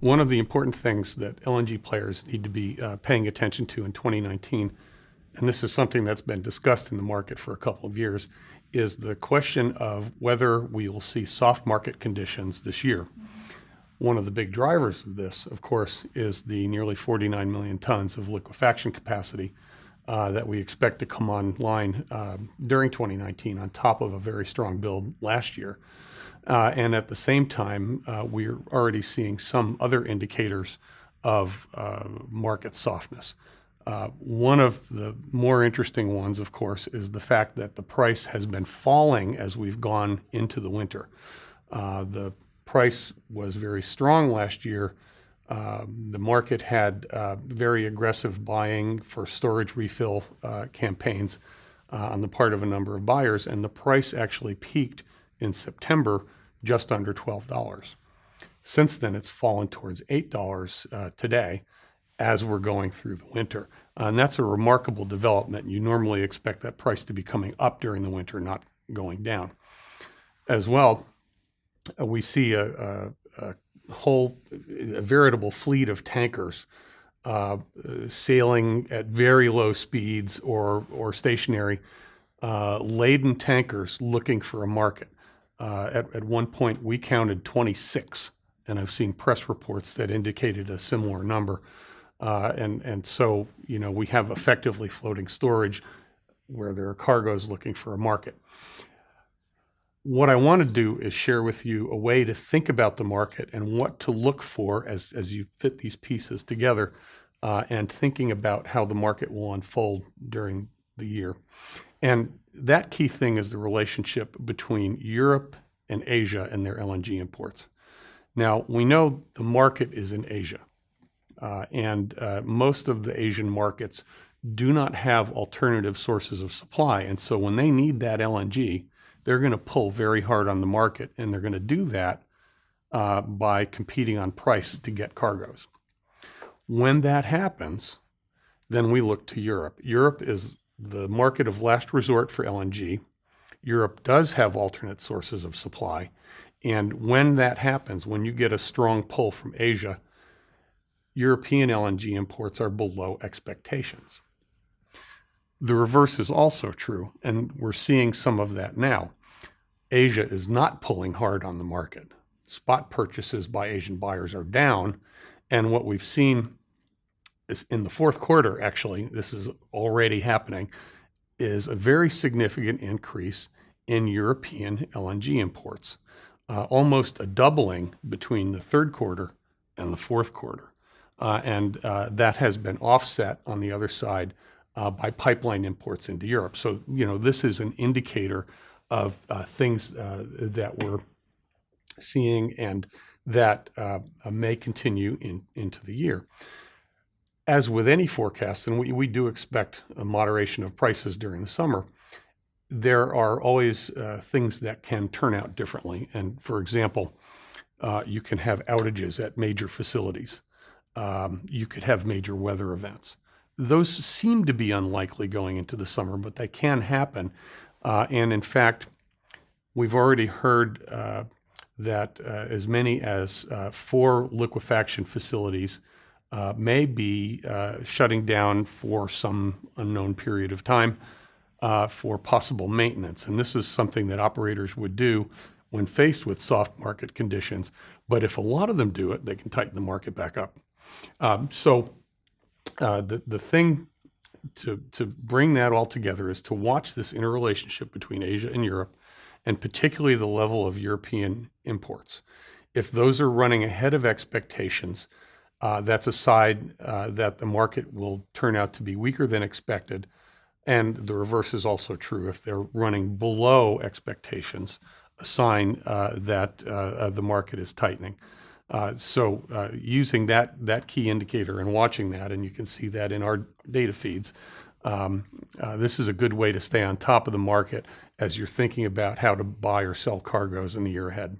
One of the important things that LNG players need to be paying attention to in 2019, and this is something that's been discussed in the market for a couple of years, is the question of whether we will see soft market conditions this year. One of the big drivers of this, of course, is the nearly 49 million tons of liquefaction capacity that we expect to come online during 2019 on top of a very strong build last year. And at the same time, we're already seeing some other indicators of market softness. One of the more interesting ones, of course, is the fact that the price has been falling as we've gone into the winter. The price was very strong last year. The market had very aggressive buying for storage refill campaigns on the part of a number of buyers, and the price actually peaked in September just under $12. Since then, it's fallen towards $8 today as we're going through the winter. And that's a remarkable development. You normally expect that price to be coming up during the winter, not going down. As well, we see a veritable fleet of tankers sailing at very low speeds or stationary, laden tankers looking for a market. At one point, we counted 26, and I've seen press reports that indicated a similar number. And so, we have effectively floating storage where there are cargoes looking for a market. What I want to do is share with you a way to think about the market and what to look for as you fit these pieces together, and thinking about how the market will unfold during the year. And that key thing is the relationship between Europe and Asia and their LNG imports. Now, we know the market is in Asia, and most of the Asian markets do not have alternative sources of supply. And so when they need that LNG, they're going to pull very hard on the market, and they're going to do that by competing on price to get cargoes. When that happens, then we look to Europe. Europe is the market of last resort for LNG. Europe does have alternate sources of supply. And when that happens, when you get a strong pull from Asia, European LNG imports are below expectations. The reverse is also true, and we're seeing some of that now. Asia is not pulling hard on the market. Spot purchases by Asian buyers are down, and what we've seen is in the fourth quarter, actually, this is already happening, is a very significant increase in European LNG imports, almost a doubling between the third quarter and the fourth quarter. And that has been offset on the other side by pipeline imports into Europe. So, this is an indicator of things that we're seeing and that may continue into the year. As with any forecast, and we do expect a moderation of prices during the summer, there are always things that can turn out differently. And for example, you can have outages at major facilities. You could have major weather events. Those seem to be unlikely going into the summer, but they can happen. And in fact, we've already heard that as many as 4 liquefaction facilities may be shutting down for some unknown period of time for possible maintenance. And this is something that operators would do when faced with soft market conditions. But if a lot of them do it, they can tighten the market back up. So the thing to bring that all together is to watch this interrelationship between Asia and Europe, and particularly the level of European imports. If those are running ahead of expectations, that's a sign that the market will turn out to be weaker than expected. And the reverse is also true. If they're running below expectations, a sign that the market is tightening. So using that key indicator and watching that, and you can see that in our data feeds, this is a good way to stay on top of the market as you're thinking about how to buy or sell cargoes in the year ahead.